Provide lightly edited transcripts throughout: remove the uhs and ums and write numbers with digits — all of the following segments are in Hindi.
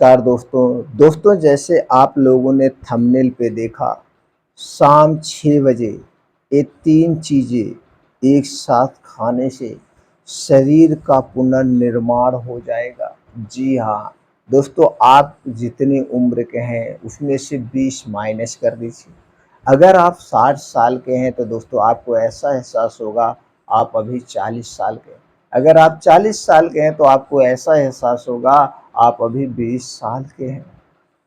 नमस्कार दोस्तों जैसे आप लोगों ने थंबनेल पे देखा, शाम 6 बजे ये 3 चीज़ें एक साथ खाने से शरीर का पुनर्निर्माण हो जाएगा। जी हाँ, दोस्तों आप जितनी उम्र के हैं उसमें से 20 माइनस कर दीजिए। अगर आप 60 साल के हैं तो दोस्तों आपको ऐसा एहसास होगा आप अभी 40 साल के हैं। अगर आप 40 साल के हैं तो आपको ऐसा एहसास होगा आप अभी 20 साल के हैं।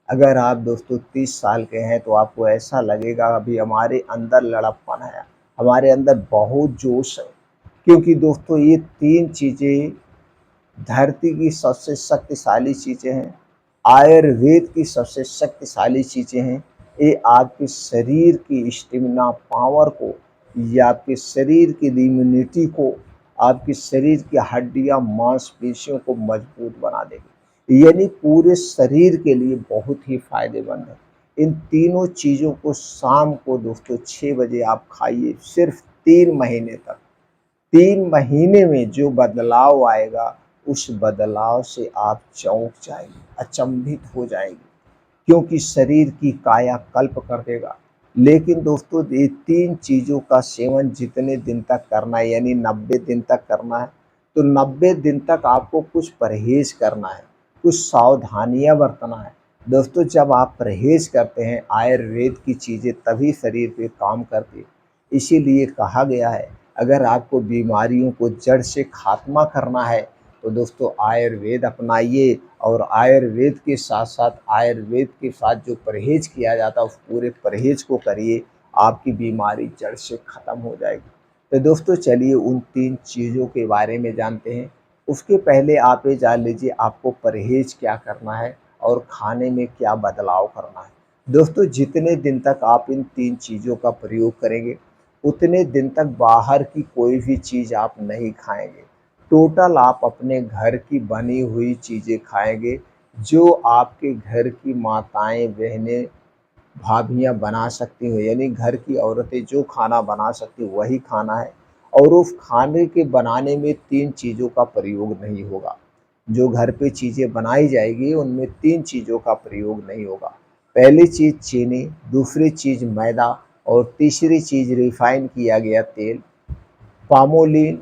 अगर आप दोस्तों 30 साल के हैं तो आपको ऐसा लगेगा अभी हमारे अंदर लड़प्पन है, हमारे अंदर बहुत जोश है। क्योंकि दोस्तों ये 3 चीज़ें धरती की सबसे शक्तिशाली चीज़ें हैं, आयुर्वेद की सबसे शक्तिशाली चीज़ें हैं। ये आपके शरीर की स्टेमिना पावर को या आपके शरीर की इम्यूनिटी को, आपके शरीर की हड्डियाँ मांसपेशियों को मजबूत बना देगी। यानी पूरे शरीर के लिए बहुत ही फायदेमंद है। इन तीनों चीज़ों को शाम को दोस्तों 6 बजे आप खाइए, सिर्फ 3 महीने तक। 3 महीने में जो बदलाव आएगा, उस बदलाव से आप चौंक जाएंगे, अचंभित हो जाएंगे, क्योंकि शरीर की कायाकल्प कर देगा। लेकिन दोस्तों ये 3 चीज़ों का सेवन जितने दिन तक करना है, यानी 90 दिन तक करना है, तो 90 दिन तक आपको कुछ परहेज करना है, कुछ सावधानियां बरतना है। दोस्तों जब आप परहेज करते हैं, आयुर्वेद की चीज़ें तभी शरीर पे काम करती है। इसीलिए कहा गया है, अगर आपको बीमारियों को जड़ से खात्मा करना है तो दोस्तों आयुर्वेद अपनाइए, और आयुर्वेद के साथ साथ आयुर्वेद के साथ जो परहेज किया जाता है उस पूरे परहेज को करिए, आपकी बीमारी जड़ से ख़त्म हो जाएगी। तो दोस्तों चलिए उन 3 चीज़ों के बारे में जानते हैं। उसके पहले आप ये जान लीजिए आपको परहेज क्या करना है और खाने में क्या बदलाव करना है। दोस्तों जितने दिन तक आप इन 3 चीज़ों का प्रयोग करेंगे, उतने दिन तक बाहर की कोई भी चीज़ आप नहीं खाएंगे। टोटल आप अपने घर की बनी हुई चीज़ें खाएंगे, जो आपके घर की माताएं, बहनें, भाभियाँ बना सकती हो, यानी घर की औरतें जो खाना बना सकती वही खाना है। और उस खाने के बनाने में 3 चीज़ों का प्रयोग नहीं होगा। जो घर पे चीज़ें बनाई जाएगी उनमें 3 चीज़ों का प्रयोग नहीं होगा। पहली चीज़ चीनी, दूसरी चीज़ मैदा और तीसरी चीज़ रिफाइन किया गया तेल, पामोलिन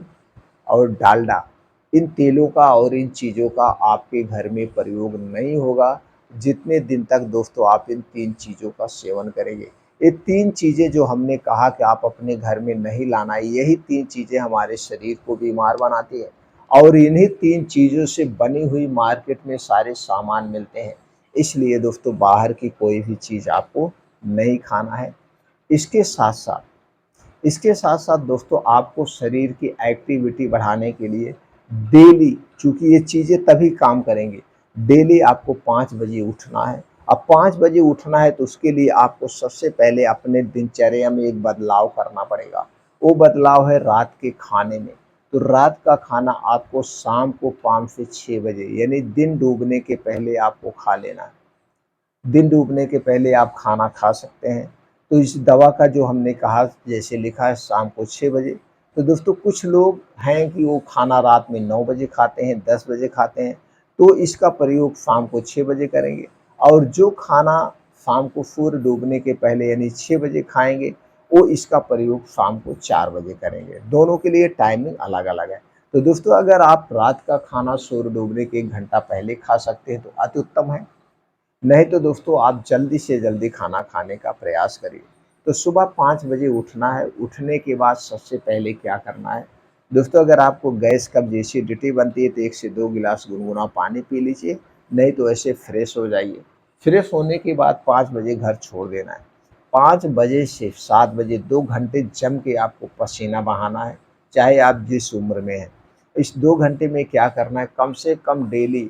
और डालडा। इन तेलों का और इन चीज़ों का आपके घर में प्रयोग नहीं होगा जितने दिन तक दोस्तों आप इन 3 चीज़ों का सेवन करेंगे। ये 3 चीज़ें जो हमने कहा कि आप अपने घर में नहीं लाना है, यही 3 चीज़ें हमारे शरीर को बीमार बनाती है। और इन्हीं 3 चीज़ों से बनी हुई मार्केट में सारे सामान मिलते हैं। इसलिए दोस्तों बाहर की कोई भी चीज़ आपको नहीं खाना है। इसके साथ साथ इसके साथ साथ दोस्तों आपको शरीर की एक्टिविटी बढ़ाने के लिए डेली, चूँकि ये चीज़ें तभी काम करेंगी, डेली आपको 5 बजे उठना है। अब 5 बजे उठना है तो उसके लिए आपको सबसे पहले अपने दिनचर्या में एक बदलाव करना पड़ेगा। वो बदलाव है रात के खाने में। तो रात का खाना आपको शाम को 5 से 6 बजे, यानी दिन डूबने के पहले आपको खा लेना है। दिन डूबने के पहले आप खाना खा सकते हैं। तो इस दवा का जो हमने कहा, जैसे लिखा है शाम को 6 बजे, तो दोस्तों कुछ लोग हैं कि वो खाना रात में 9 बजे खाते हैं, 10 बजे खाते हैं, तो इसका प्रयोग शाम को 6 बजे करेंगे। और जो खाना शाम को सूर्य डूबने के पहले यानी 6 बजे खाएँगे, वो इसका प्रयोग शाम को 4 बजे करेंगे। दोनों के लिए टाइमिंग अलग-अलग है। तो दोस्तों अगर आप रात का खाना सूर्य डूबने के 1 घंटा पहले खा सकते हैं तो अति उत्तम है। नहीं तो दोस्तों आप जल्दी से जल्दी खाना खाने का प्रयास करिए। तो सुबह 5 बजे उठना है, उठने के बाद सबसे पहले क्या करना है, दोस्तों अगर आपको गैस कब्ज़ एसिडिटी बनती है तो 1 से 2 गिलास गुनगुना पानी पी लीजिए, नहीं तो ऐसे फ्रेश हो जाइए। फ्रेश होने के बाद 5 बजे घर छोड़ देना है। 5 बजे से 7 बजे 2 घंटे जम के आपको पसीना बहाना है, चाहे आप जिस उम्र में हैं। इस 2 घंटे में क्या करना है, कम से कम डेली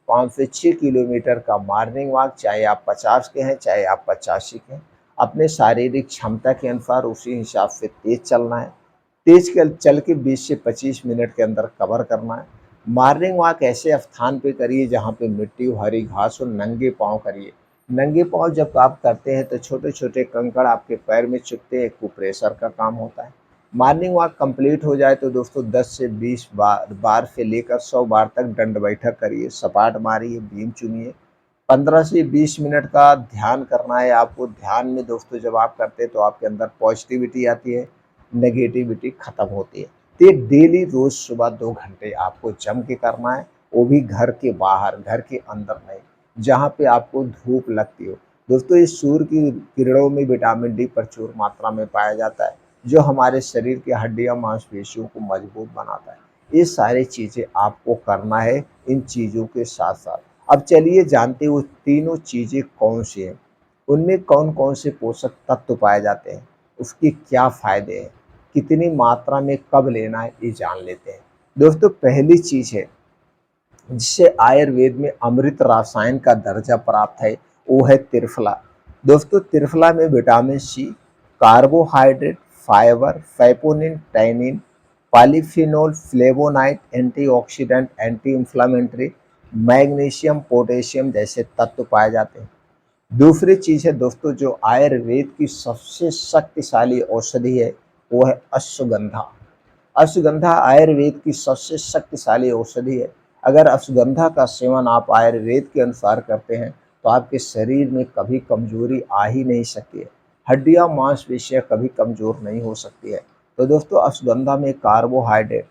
5 से 6 किलोमीटर का मॉर्निंग वॉक, चाहे आप 50 के हैं, चाहे आप 85 के हैं, अपने शारीरिक क्षमता के अनुसार उसी हिसाब से तेज़ चलना है। तेज़ चल के 20 से 25 मिनट के अंदर कवर करना है। मॉर्निंग वॉक ऐसे स्थान पे करिए जहाँ पे मिट्टी हो, हरी घास हो, नंगे पाँव करिए। नंगे पाँव जब आप करते हैं तो छोटे-छोटे कंकड़ आपके पैर में चुभते हैं, कुप्रेशर का काम होता है। मॉर्निंग वॉक कंप्लीट हो जाए तो दोस्तों 10 से 20 बार बार से लेकर 100 बार तक दंड बैठक करिए, सपाट मारिए, बीम चुनिए। 15 से 20 मिनट का ध्यान करना है आपको। ध्यान में दोस्तों जब आप करते हैं तो आपके अंदर पॉजिटिविटी आती है, नेगेटिविटी खत्म होती है। तो ये डेली रोज सुबह 2 घंटे आपको जम के करना है, वो भी घर के बाहर, घर के अंदर नहीं, जहाँ पे आपको धूप लगती हो। दोस्तों इस सूर्य की किरणों में विटामिन डी प्रचुर मात्रा में पाया जाता है, जो हमारे शरीर की हड्डियां मांसपेशियों को मजबूत बनाता है। ये सारी चीज़ें आपको करना है इन चीज़ों के साथ-साथ। अब चलिए जानते हैं वो तीनों चीज़ें कौन-सी हैं? उनमें कौन-कौन से पोषक तत्व पाए जाते हैं? उसके क्या फ़ायदे हैं? कितनी मात्रा में कब लेना है? ये जान लेते हैं। दोस्तों पहली चीज़ है जिसे आयुर्वेद में अमृत रसायन का दर्जा प्राप्त है, वो है त्रिफला। दोस्तों त्रिफला में vitamin C, carbohydrate, fibre, saponin, tannin, polyphenol, flavonoid, antioxidant, anti inflammatory, magnesium, potassium जैसे तत्व पाए जाते हैं। दूसरी चीज़ है दोस्तों जो आयुर्वेद की सबसे शक्तिशाली औषधि है, वो है अश्वगंधा। अश्वगंधा आयुर्वेद की सबसे शक्तिशाली औषधि है। अगर अश्वगंधा का सेवन आप आयुर्वेद के अनुसार करते हैं तो आपके शरीर में कभी कमजोरी आ ही नहीं सकती है। हड्डियां मांसपेशियां कभी कमजोर नहीं हो सकती है। तो दोस्तों अश्वगंधा में कार्बोहाइड्रेट,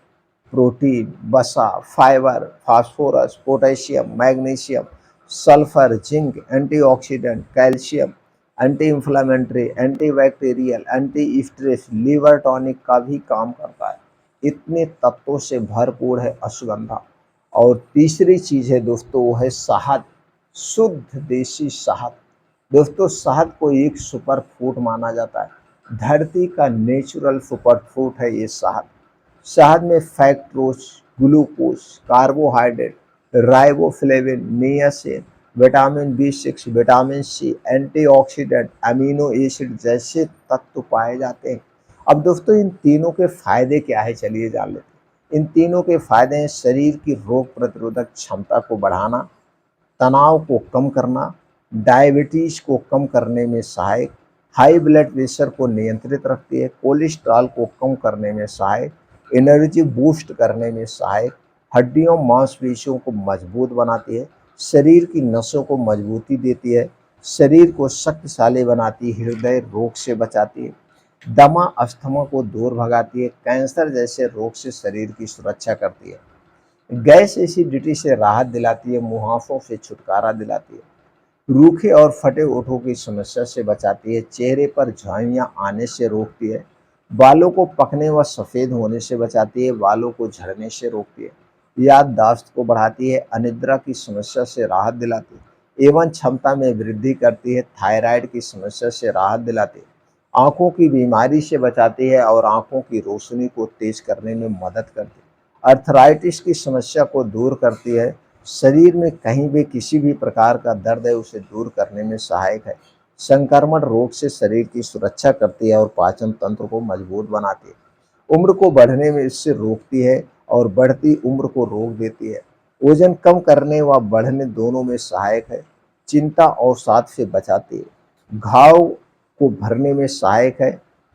प्रोटीन, वसा, fibre, phosphorus, potassium, magnesium, sulphur, zinc, antioxidant, calcium, anti inflammatory, antibacterial, anti stress, liver tonic का भी काम करता है। इतने तत्वों से भरपूर है अश्वगंधा। और तीसरी चीज़ है दोस्तों वो है शहद, शुद्ध देसी शहद। दोस्तों शहद को एक सुपर फूड माना जाता है। धरती का नेचुरल सुपर फूड है ये शहद। शहद में fructose, glucose, carbohydrate, riboflavin, niacin, vitamin B 6, vitamin C, antioxidant, amino acid जैसे तत्व पाए जाते हैं। अब दोस्तों इन तीनों के फायदे क्या है चलिए जान लेते हैं। इन तीनों के फायदे हैं शरीर की रोग प्रतिरोधक क्षमता को बढ़ाना, तनाव को कम करना, डायबिटीज को कम करने में सहायक, हाई ब्लड प्रेशर को नियंत्रित रखती है, कोलेस्ट्रॉल को कम करने में सहायक, एनर्जी बूस्ट करने में सहायक, हड्डियों मांसपेशियों को मजबूत बनाती है, शरीर की नसों को मजबूती देती है, शरीर को शक्तिशाली बनाती है, हृदय रोग से बचाती है, दमा अस्थमा को दूर भगाती है, कैंसर जैसे रोग से शरीर की सुरक्षा करती है, गैस एसिडिटी से राहत दिलाती है, मुहासों से छुटकारा दिलाती है, रूखे और फटे ओठों की समस्या से बचाती है, चेहरे पर झाइयाँ आने से रोकती है, बालों को पकने व सफ़ेद होने से बचाती है, बालों को झड़ने से रोकती है, याददाश्त को बढ़ाती है, अनिद्रा की समस्या से राहत दिलाती है, एवं क्षमता में वृद्धि करती है, थायराइड की समस्या से राहत दिलाती है, आँखों की बीमारी से बचाती है और आँखों की रोशनी को तेज करने में मदद करती है, अर्थराइटिस की समस्या को दूर करती है, शरीर में कहीं भी किसी भी प्रकार का दर्द है उसे दूर करने में सहायक है, संक्रमण रोग से शरीर की सुरक्षा करती है और पाचन तंत्र को मजबूत बनाती है, उम्र को बढ़ने में इससे रोकती है और बढ़ती उम्र को रोक देती है, वजन कम करने व बढ़ने दोनों में सहायक है, चिंता अवसाद से बचाती है, घाव को भरने में सहायक है,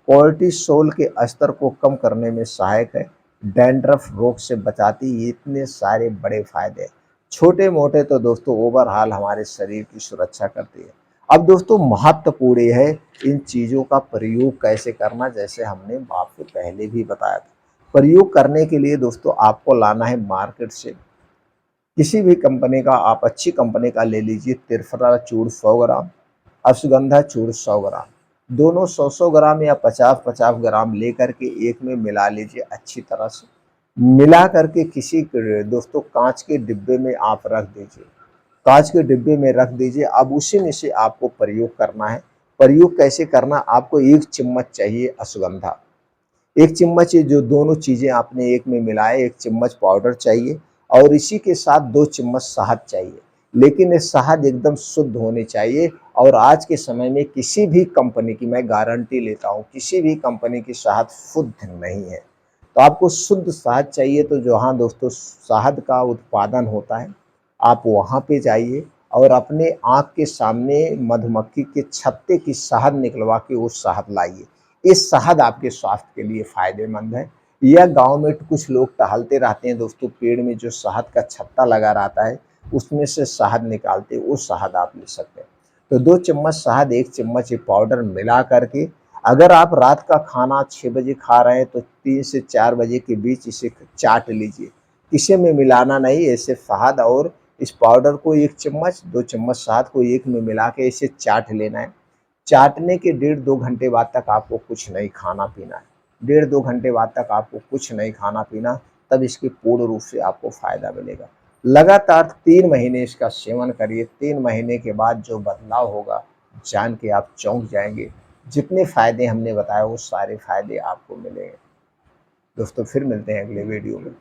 कोर्टिसोल के स्तर को कम करने में सहायक है, डैंड्रफ रोग से बचाती, ये इतने सारे बड़े फायदे हैं। छोटे मोटे तो दोस्तों ओवरऑल हमारे शरीर की सुरक्षा करती है। अब दोस्तों महत्वपूर्ण ये है इन चीज़ों का प्रयोग कैसे करना, जैसे हमने आपको पहले भी बताया था। प्रयोग करने के लिए दोस्तों आपको लाना है मार्केट से किसी भी कंपनी का, आप अच्छी कंपनी का ले लीजिए, त्रिफला चूर्ण 100 ग्राम, अश्वगंधा चूर्ण 100 ग्राम, दोनों 100-100 ग्राम या 50-50 ग्राम लेकर के एक में मिला लीजिए अच्छी तरह से। मिला करके किसी दोस्तों कांच के डिब्बे में आप रख दीजिए, कांच के डिब्बे में रख दीजिए। अब उसी में से आपको प्रयोग करना है। प्रयोग कैसे करना, आपको 1 चम्मच चाहिए अश्वगंधा, 1 चम्मच, ये जो दोनों चीज़ें आपने एक में मिलाए, 1 चम्मच पाउडर चाहिए और इसी के साथ 2 चम्मच शहद चाहिए। लेकिन ये शहद एकदम शुद्ध होनी चाहिए और आज के समय में किसी भी कंपनी की मैं गारंटी लेता हूँ, किसी भी कंपनी की शहद शुद्ध नहीं है। तो आपको शुद्ध शहद चाहिए तो जहाँ दोस्तों शहद का उत्पादन होता है, आप वहाँ पे जाइए और अपने आँख के सामने मधुमक्खी के छत्ते की शहद निकलवा के वो शहद लाइए। ये शहद आपके स्वास्थ्य के लिए फ़ायदेमंद है। यह गाँव में कुछ लोग टहलते रहते हैं दोस्तों, पेड़ में जो शहद का छत्ता लगा रहता है, उसमें से शहद निकालते वो शहद आप ले सकते हैं। तो 2 चम्मच शहद, 1 चम्मच ये पाउडर मिला करके अगर आप रात का खाना 6 बजे खा रहे हैं तो 3 से 4 बजे के बीच इसे चाट लीजिए। किसी में मिलाना नहीं, ऐसे शहद और इस पाउडर को 1 चम्मच, 2 चम्मच शहद को एक में मिला के इसे चाट लेना है। चाटने के डेढ़ 2 घंटे बाद तक आपको कुछ नहीं खाना-पीना है। डेढ़ 2 घंटे बाद तक आपको कुछ नहीं खाना-पीना, तब इसके पूर्ण रूप से आपको फ़ायदा मिलेगा। लगातार 3 महीने इसका सेवन करिए, 3 महीने के बाद जो बदलाव होगा, जान के आप चौंक जाएँगे। जितने फ़ायदे हमने बताए वो सारे फ़ायदे आपको मिलेंगे। दोस्तों फिर मिलते हैं अगले वीडियो में।